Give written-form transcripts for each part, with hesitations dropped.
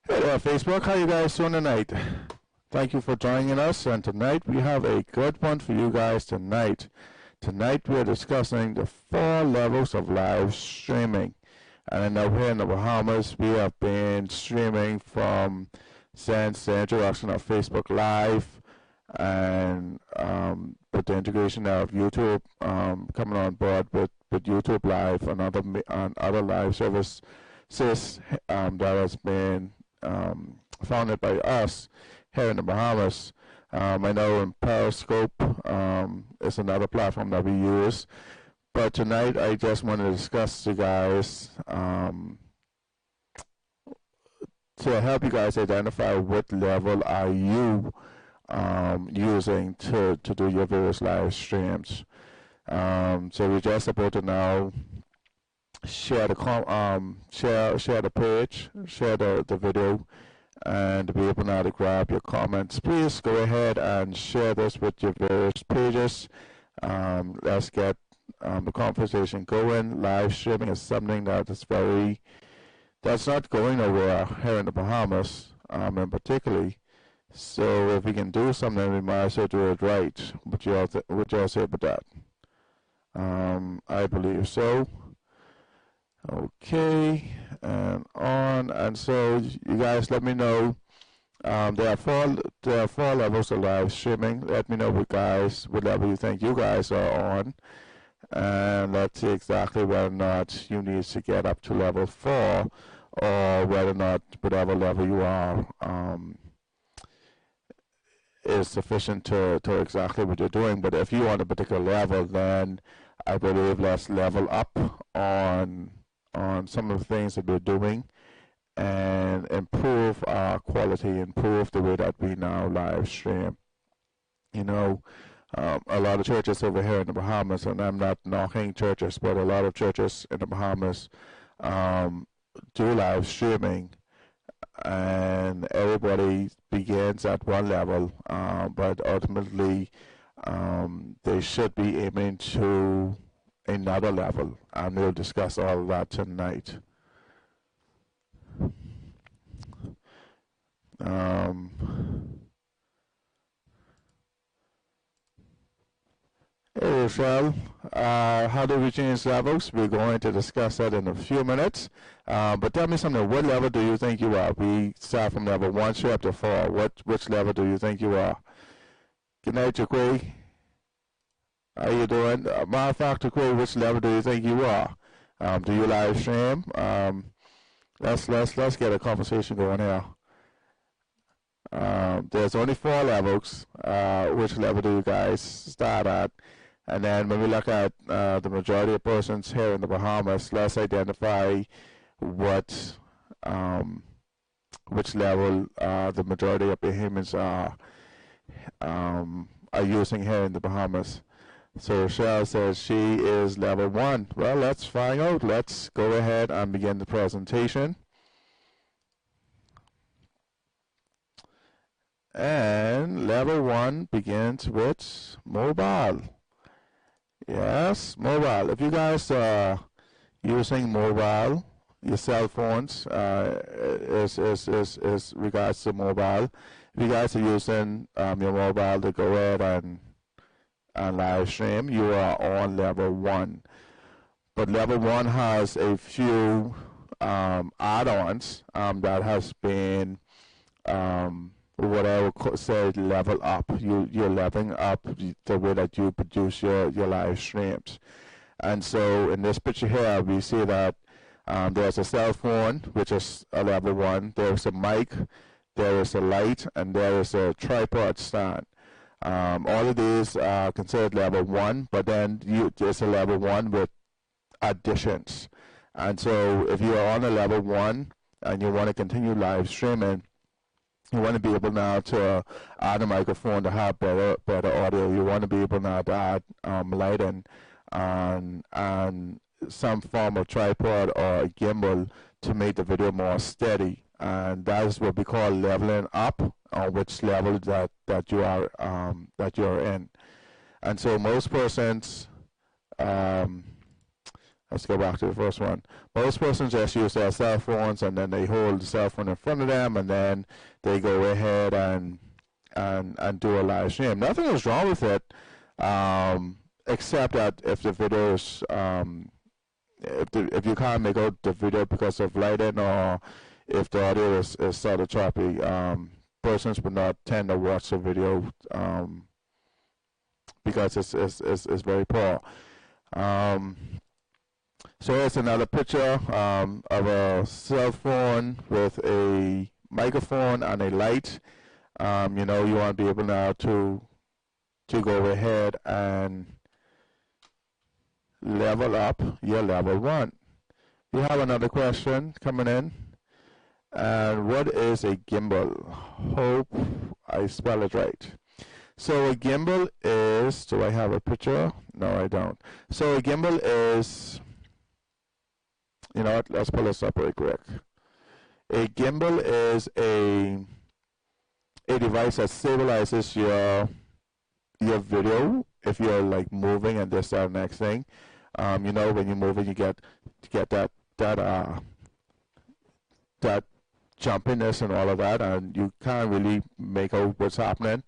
Hey there, Facebook. How you guys doing tonight? Thank you for joining us. And tonight we have a good one for you guys tonight. Tonight we're discussing the 4 levels of live streaming. And I know here in the Bahamas we have been streaming since the introduction of Facebook Live and with the integration of YouTube coming on board with YouTube Live and other live services that has been founded by us here in the Bahamas. I know in Periscope is another platform that we use. But tonight I just want to discuss you guys to help you guys identify what level are you using to do your various live streams. So we're just about to now share the page, share the video, and to be able now to grab your comments. Please go ahead and share this with your various pages. Let's get the conversation going. Live streaming is something that's not going nowhere here in the Bahamas, and particularly. So if we can do something, we might as well do it right. What y'all say about that? I believe so. Okay, and on, and so you guys let me know. There are four levels of live streaming. Let me know what level you think you guys are on, and let's see exactly whether or not you need to get up to level 4, or whether or not whatever level you are is sufficient to exactly what you're doing. But if you're on a particular level, then I believe let's level up on some of the things that we're doing and improve our quality, improve the way that we now live stream. You know, a lot of churches over here in the Bahamas, and I'm not knocking churches, but a lot of churches in the Bahamas do live streaming, and everybody begins at one level, but ultimately they should be aiming to another level, and we'll discuss all of that tonight. Hey Rochelle, how do we change levels? We're going to discuss that in a few minutes. But tell me something, what level do you think you are? We start from level 1 straight up to 4. Which level do you think you are? Good night, Jaquay. How you doing? Matter of fact, Jaquay, which level do you think you are? Do you live stream? Let's get a conversation going here. There's only 4 levels. Which level do you guys start at? And then when we look at the majority of persons here in the Bahamas, let's identify which level the majority of Bahamians are using here in the Bahamas. So Rochelle says she is level 1. Well, let's find out. Let's go ahead and begin the presentation. And level 1 begins with mobile. Yes, mobile. If you guys are using mobile, your cell phones is regards to mobile. If you guys are using your mobile to go ahead and live stream, you are on level 1. But level 1 has a few add-ons that has been what I would say level up. You're leveling up the way that you produce your live streams. And so in this picture here, we see that there's a cell phone, which is a level 1. There's a mic, there is a light, and there is a tripod stand. All of these are considered level 1, but then there's a level 1 with additions. And so if you are on a level 1 and you want to continue live streaming, you want to be able now to add a microphone to have better audio. You want to be able now to add lighting and some form of tripod or a gimbal to make the video more steady. And that is what we call leveling up, on which level that you're in. And so most persons, Let's go back to the first one. Most persons just use their cell phones and then they hold the cell phone in front of them and then they go ahead and do a live stream. Nothing is wrong with it, except that if the video is if you can't make out the video because of lighting or if the audio is sort of choppy, persons would not tend to watch the video because it's very poor. So here's another picture of a cell phone with a microphone and a light. You know, you want to be able now to go ahead and level up your level 1. We have another question coming in. And what is a gimbal? Hope I spell it right. So a gimbal is, do I have a picture? No, I don't. So a gimbal is, you know what, let's pull this up real quick. A gimbal is a device that stabilizes your video if you're like moving and this, that, next thing. You know, when you're moving, you get that jumpiness and all of that, and you can't really make out what's happening.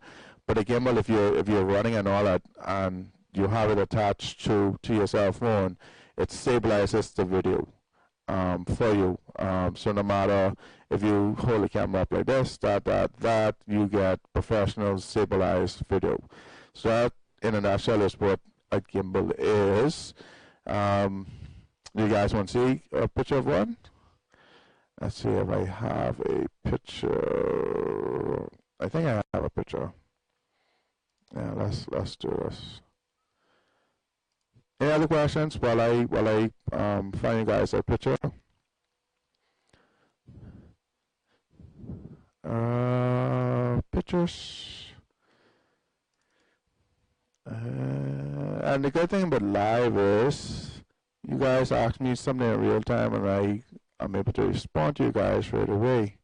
But a gimbal, if you're running and all that, and you have it attached to your cell phone, it stabilizes the video for you. So no matter if you hold the camera up like this, that, you get professional stabilized video. So that, in a nutshell, is what a gimbal is. You guys want to see a picture of one? Let's see if I have a picture. I think I have a picture. Yeah, let's do this. Any other questions while I find you guys a picture? Pictures. And the good thing about live is you guys ask me something in real time and I'm able to respond to you guys right away.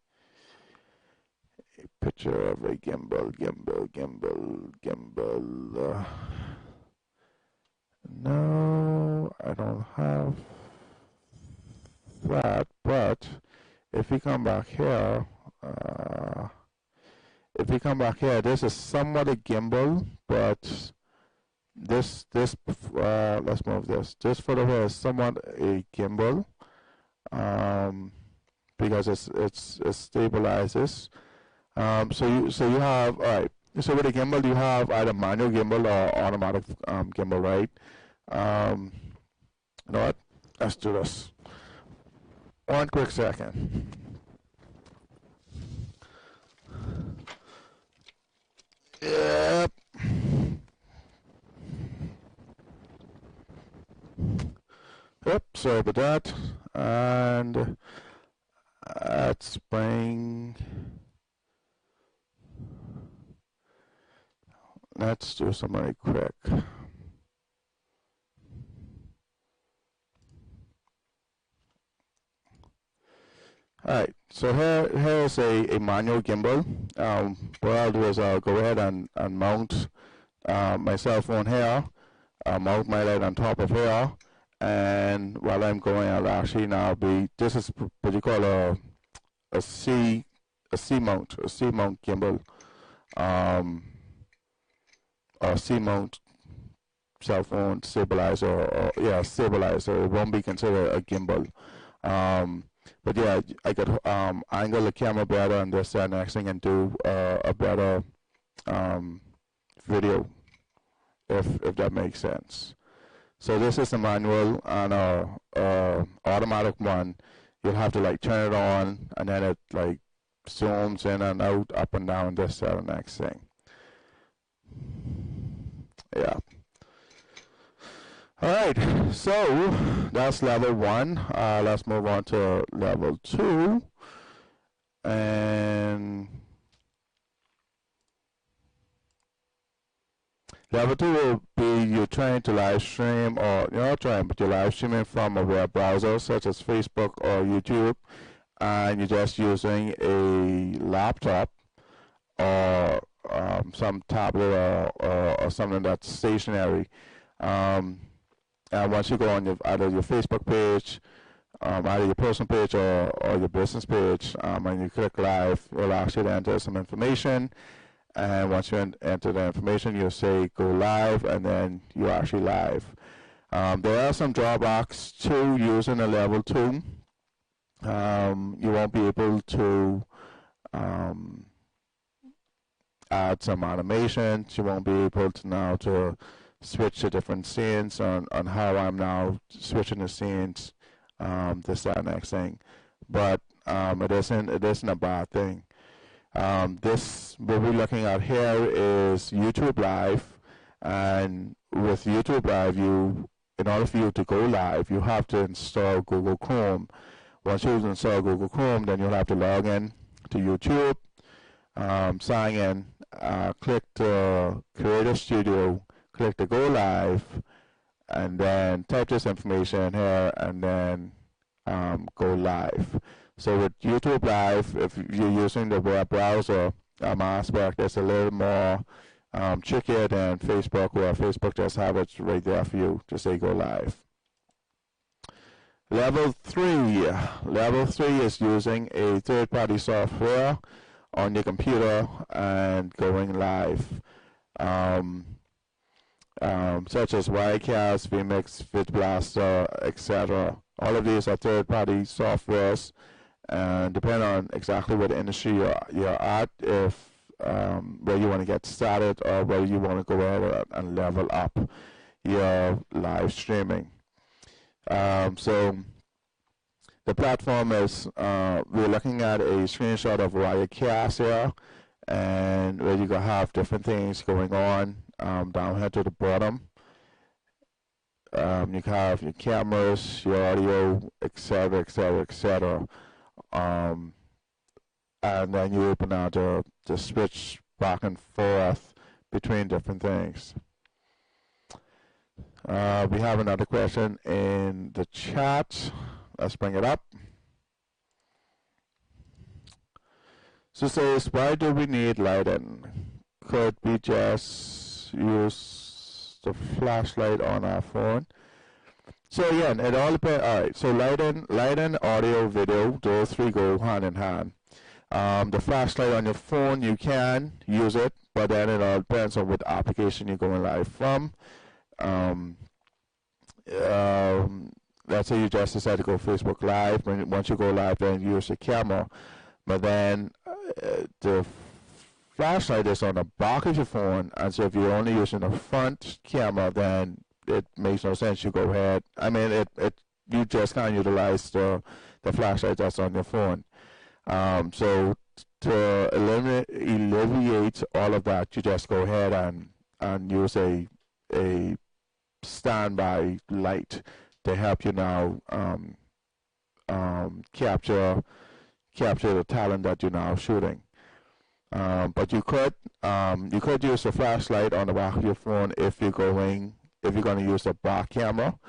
A picture of a gimbal. No, I don't have that, but if we come back here, this is somewhat a gimbal, but this let's move this. This photo here is somewhat a gimbal, because it stabilizes. So you have, all right. So with a gimbal, you have either manual gimbal or automatic gimbal, right? You know what? Let's do this. One quick second. Yep. Yep, sorry about that. And let's bring, let's do something really quick. Alright, so here's a manual gimbal. What I'll do is I'll go ahead and mount my cell phone here, mount my light on top of here, and while I'm going, I'll actually now this is what you call a C mount gimbal, or C mount cell phone stabilizer, or stabilizer. It won't be considered a gimbal. But yeah, I could angle the camera better and this and next thing and do a better video, if that makes sense. So this is the manual, and automatic one, you'll have to like turn it on and then it like zooms in and out, up and down, this and next thing. Yeah. Alright, so that's level 1. Let's move on to level 2. And level 2 will be you're trying to live stream, or you're not trying, but you're live streaming from a web browser such as Facebook or YouTube, and you're just using a laptop or some tablet or something that's stationary. And once you go on either your Facebook page, either your personal page or your business page, and you click live, it'll ask you to enter some information. And once you enter the information, you'll say go live, and then you're actually live. There are some drawbacks to using a level 2. You won't be able to add some animations. You won't be able to now to switch to different scenes on how I'm now switching the scenes, this, that, next thing. But it isn't a bad thing. What we're looking at here is YouTube Live, and with YouTube Live, in order for you to go live, you have to install Google Chrome. Once you install Google Chrome, then you'll have to log in to YouTube, sign in, click the Creator Studio, click the Go Live, and then type this information here, and then go live. So with YouTube Live, if you're using the web browser aspect, it's a little more trickier than Facebook, where Facebook just have it right there for you to say go live. Level 3. Level 3 is using a third-party software on your computer and going live. Such as Wirecast, vMix, FitBlaster, etc. All of these are third-party softwares, and depending on exactly what industry you're at, if where you want to get started or whether you want to go ahead and level up your live streaming. So the platform is, we're looking at a screenshot of Wirecast here, and where you can have different things going on down here to the bottom. You can have your cameras, your audio, etc., etc., etc. And then you open out to switch back and forth between different things. We have another question in the chat. Let's bring it up. So it says, why do we need lighting? Could we just use the flashlight on our phone? So again, it all depends. All right, so lighting, audio, video, those three go hand in hand. The flashlight on your phone, you can use it, but then it all depends on what application you're going live from. Let's say you just decide to go Facebook Live. Once you go live, then you use the camera. But then the flashlight is on the back of your phone, and so if you're only using the front camera, then it makes no sense. You go ahead. I mean, you just can't utilize the flashlight that's on your phone. So to alleviate all of that, you just go ahead and use a standby light to help you now capture the talent that you're now shooting. But you could use a flashlight on the back of your phone if you're going to use a back camera,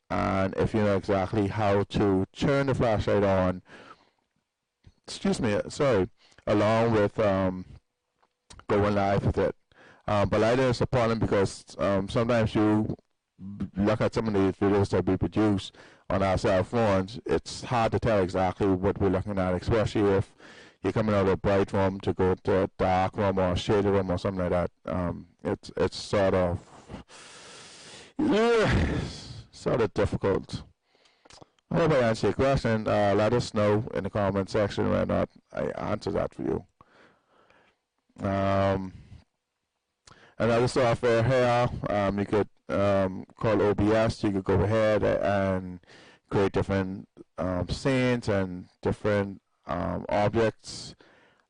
and if you know exactly how to turn the flashlight on. Along with going live with it. But lighting is a problem because sometimes you look at some of the videos that we produce on our cell phones. It's hard to tell exactly what we're looking at, especially if you're coming out of a bright room to go to a dark room or a shaded room or something like that. It's sort of difficult. I hope I answered your question. Let us know in the comment section whether or not I answered that for you. Another software here, you could call OBS. You could go ahead and create different scenes and different objects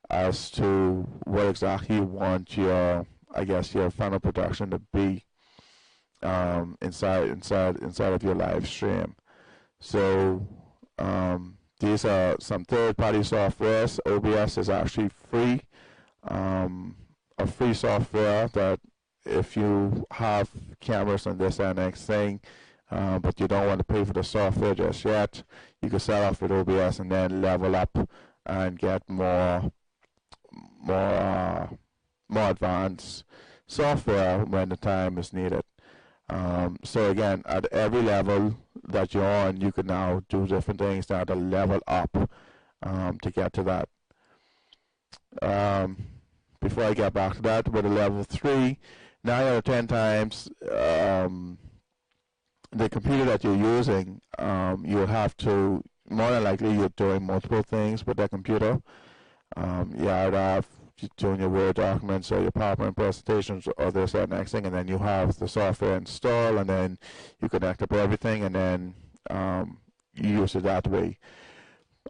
as to what exactly you want your final production to be inside of your live stream. So these are some third-party softwares. OBS is actually free, a free software that if you have cameras and this and next thing, but you don't want to pay for the software just yet, you can start off with OBS and then level up and get more advanced software when the time is needed. So again, at every level that you're on, you can now do different things that are level up to get to that. Before I get back to that, with a level 3, 9 out of 10 times, the computer that you're using, you'll have to, more than likely, you're doing multiple things with that computer. You either have doing your Word documents or your PowerPoint presentations or this or next thing, and then you have the software installed, and then you connect up everything, and then you use it that way.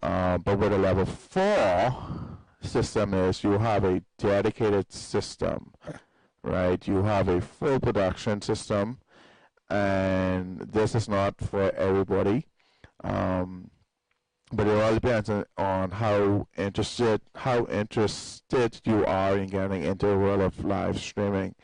But with a level 4 system is you have a dedicated system, right? You have a full production system, and this is not for everybody. But it all depends on how interested you are in getting into the world of live streaming.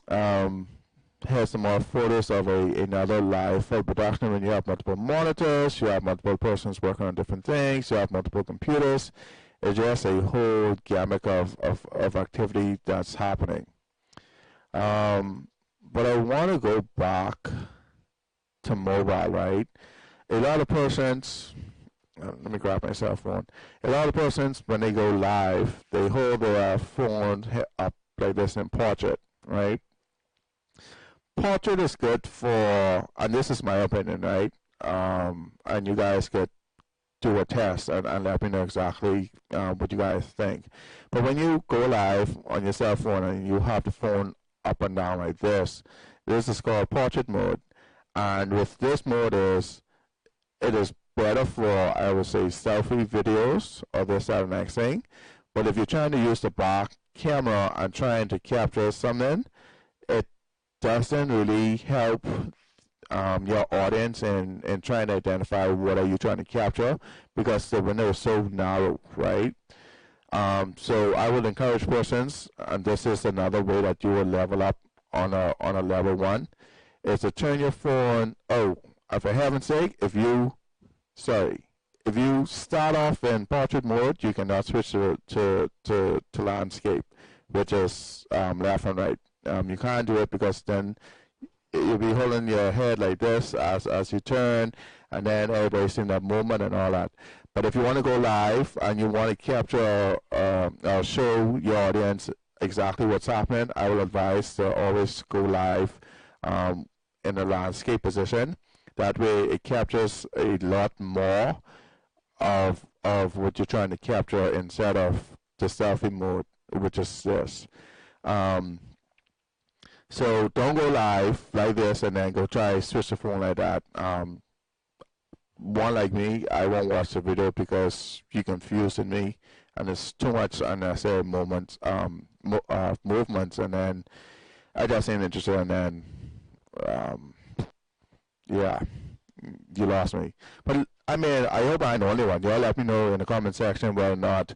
Here's some more photos of another live full production when you have multiple monitors, you have multiple persons working on different things, you have multiple computers. It's just a whole gamut of activity that's happening. But I want to go back to mobile, right? A lot of persons, let me grab my cell phone. A lot of persons, when they go live, they hold their phone up like this in portrait, right? Portrait is good for, and this is my opinion, right? And you guys could do a test and let me know exactly what you guys think. But when you go live on your cell phone and you have the phone up and down like this is called portrait mode. And with this mode it is better for, I would say, selfie videos or this or the next thing. But if you're trying to use the back camera and trying to capture something, it doesn't really help your audience in trying to identify what are you trying to capture, because the window is so narrow, right? So I would encourage persons, and this is another way that you will level up on a level 1, is to turn your phone. Oh, for heaven's sake, if you start off in portrait mode, you cannot switch to landscape, which is left and right. You can't do it because then you'll be holding your head like this as you turn, and then everybody's seeing that movement and all that. But if you want to go live and you want to capture or show your audience exactly what's happening, I will advise to always go live in a landscape position. That way it captures a lot more of what you're trying to capture instead of the selfie mode, which is this. So don't go live like this and then go try switch the phone like that. One like me, I won't watch the video because you're confusing me, and there's too much unnecessary movements, and then I just ain't interested, and then yeah, you lost me. But I mean, I hope I'm the only one. Y'all let me know in the comment section whether or not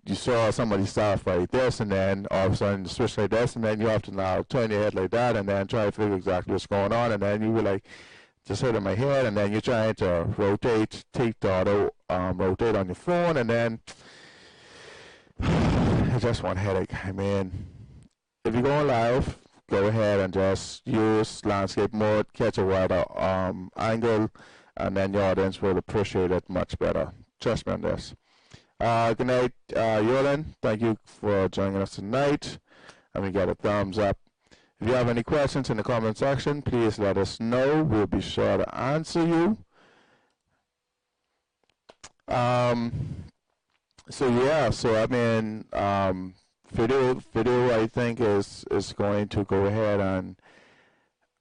you saw somebody start like this, and then all of a sudden switch like this, and then you have to now turn your head like that, and then try to figure exactly what's going on, and then you were like, just hit in my head, and then you're trying to rotate, take the auto, rotate on your phone, and then it's just one headache. I mean, if you're going live, go ahead and just use landscape mode, catch a wider angle, and then your audience will appreciate it much better. Trust me on this. Good night, Yolan. Thank you for joining us tonight. And we got a thumbs up. If you have any questions in the comment section, please let us know. We'll be sure to answer you. So I mean, video I think is going to go ahead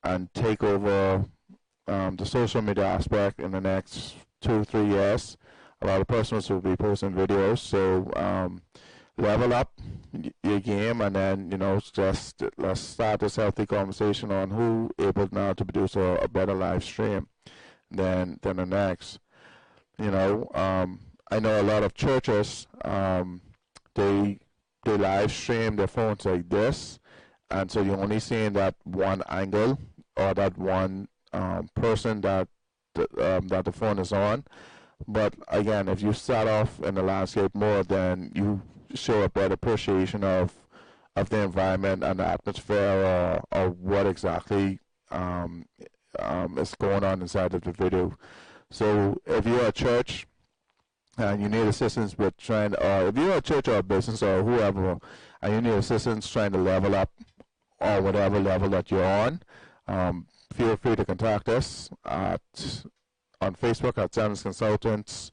and take over the social media aspect in the next 2-3 years. A lot of persons will be posting videos, so level up your game, and then just let's start this healthy conversation on who able now to produce a better live stream than the next. I know a lot of churches, they live stream their phones like this, and so you're only seeing that one angle or that one person that the phone is on. But again, if you start off in the landscape mode, then you show a better appreciation of of the environment and the atmosphere, or what exactly is going on inside of the video. So if you're a church and you need assistance with trying, or if you're a church or a business or whoever, and you need assistance trying to level up or whatever level that you're on, feel free to contact us on Facebook at Sanders Consultants,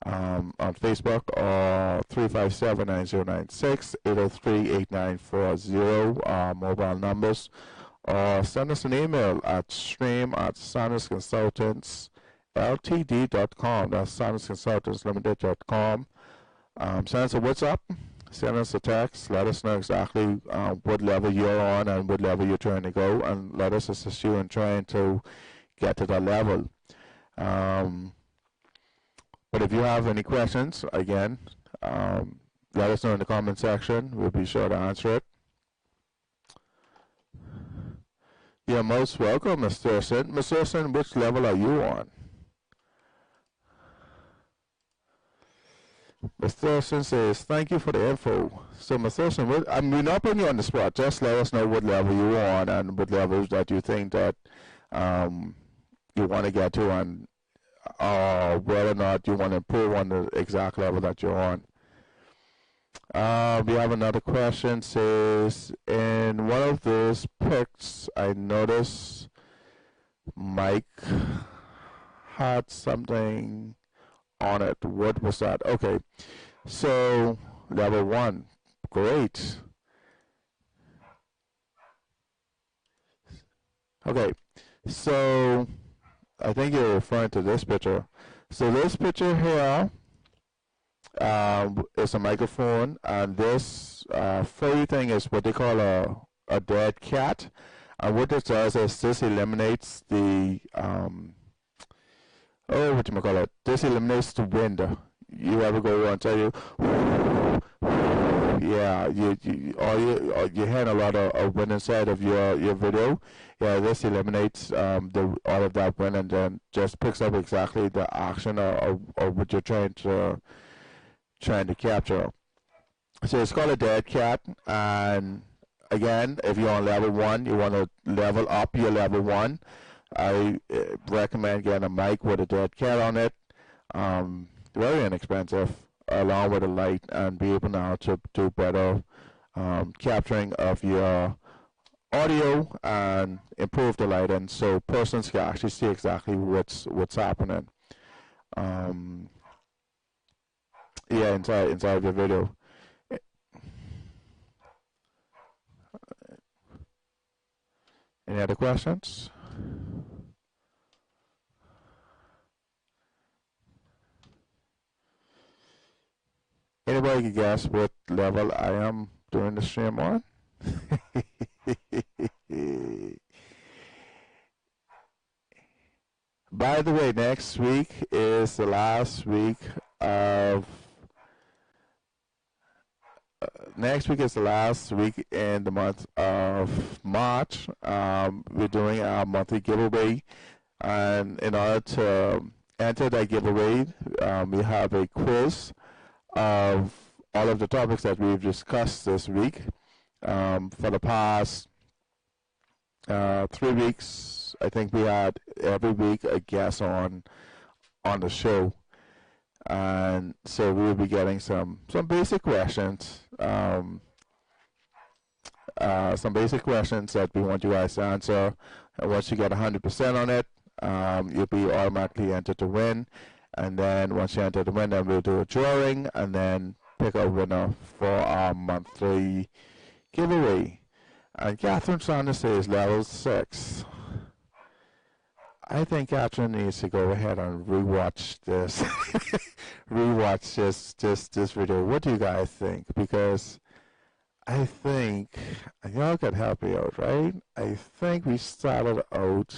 on Facebook, or 357-9096, 803-8940, mobile numbers, or send us an email at stream@sandersconsultantsltd.com. That's sandersconsultantslimited.com. Send us a WhatsApp, send us a text, let us know exactly what level you're on and what level you're trying to go, and let us assist you in trying to get to that level. But if you have any questions, again, let us know in the comment section. We'll be sure to answer it. You're most welcome, Mr. Thurston. Mr. Thurston, which level are you on? Mr. Thurston says, thank you for the info. So, Mr. Thurston, we're not putting you on the spot. Just let us know what level you're on and what levels that you think that you want to get to, and whether or not you want to improve on the exact level that you're on. We have another question. Says, in one of those pics, I noticed Mike had something on it. What was that? Okay, so level 1, great. Okay, so I think you're referring to this picture. So this picture here is a microphone, and this furry thing is what they call a dead cat. And what this does is this eliminates the this eliminates the wind. You ever go and tell you, yeah, you had a lot of wind inside of your video. Yeah, this eliminates all of that wind, and then just picks up exactly the action or what you're trying to capture. So it's called a dead cat. And again, if you're on level 1, you want to level up your level 1. I recommend getting a mic with a dead cat on it. Very inexpensive, along with a light, and be able now to do better capturing of your audio and improve the lighting, so persons can actually see exactly what's happening. Yeah, inside your video. Any other questions? Anybody can guess what level I am doing the stream on? By the way, next week is the last week of in the month of March. We're doing our monthly giveaway, and in order to enter that giveaway, we have a quiz of all of the topics that we've discussed this week. For the past 3 weeks, I think we had every week a guest on the show, and so we'll be getting some basic questions, that we want you guys to answer. And once you get 100% on it, you'll be automatically entered to win. And then once you enter the win, then we'll do a drawing and then pick a winner for our monthly giveaway. And Catherine Sanders says level 6. I think Catherine needs to go ahead and rewatch this, this video. What do you guys think? Because I think y'all could help me out, right? I think we started out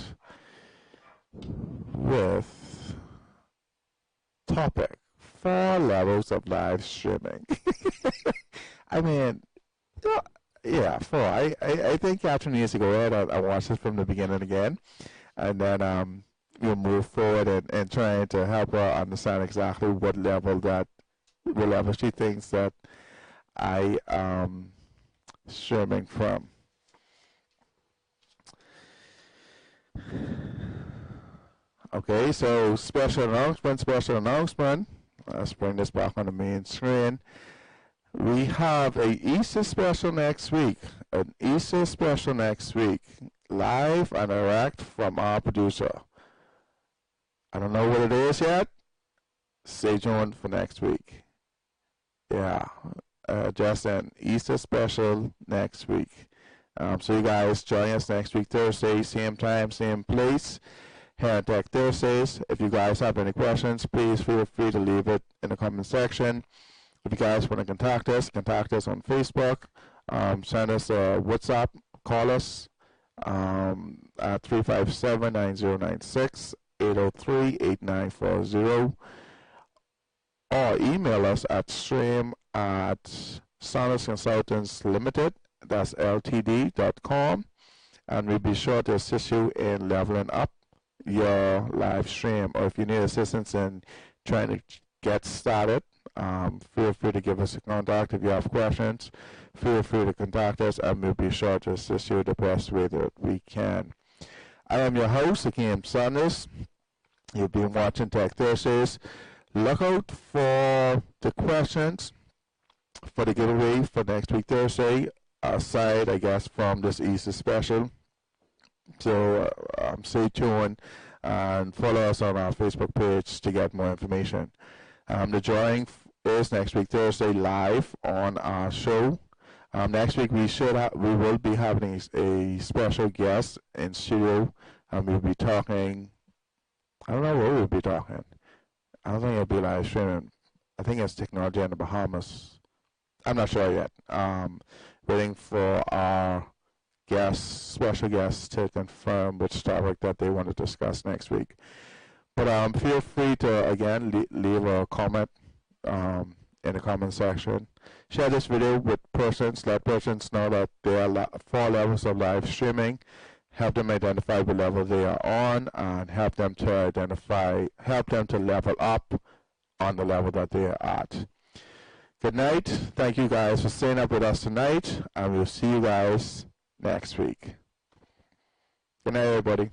with topic 4 levels of live streaming. I mean, yeah, 4. I think Catherine needs to go ahead and watch this from the beginning again, and then we'll move forward and trying to help her understand exactly what level she thinks that I streaming from. Okay, so special announcement. Let's bring this back on the main screen. We have a Easter special next week. An Easter special next week. Live and direct from our producer. I don't know what it is yet. Stay tuned for next week. Yeah, just an Easter special next week. So you guys join us next week, Thursday, same time, same place, here on Tech Thursdays. If you guys have any questions, please feel free to leave it in the comment section. If you guys want to contact us on Facebook, send us a WhatsApp, call us at 357-9096, 803-8940, or email us at stream@SonusConsultantsLimited, that's ltd.com, and we'll be sure to assist you in leveling up your live stream. Or if you need assistance in trying to get started, feel free to give us a contact. If you have questions, feel free to contact us, and we'll be sure to assist you the best way that we can. I am your host, Akeem Saunders. You've been watching Tech Thursdays. Look out for the questions for the giveaway for next week Thursday, aside, I guess, from this Easter special. So stay tuned and follow us on our Facebook page to get more information. The drawing is next week Thursday live on our show. Next week we will be having a special guest in studio, and we'll be talking. I don't know what we'll be talking. I don't think it'll be live streaming. I think it's technology in the Bahamas. I'm not sure yet. Waiting for our special guests to confirm which topic that they want to discuss next week. But feel free to, again, leave a comment in the comment section. Share this video with persons. Let persons know that there are 4 levels of live streaming. Help them identify the level they are on, and help them to level up on the level that they are at. Good night. Thank you guys for staying up with us tonight, and we'll see you guys next week. Good night, everybody.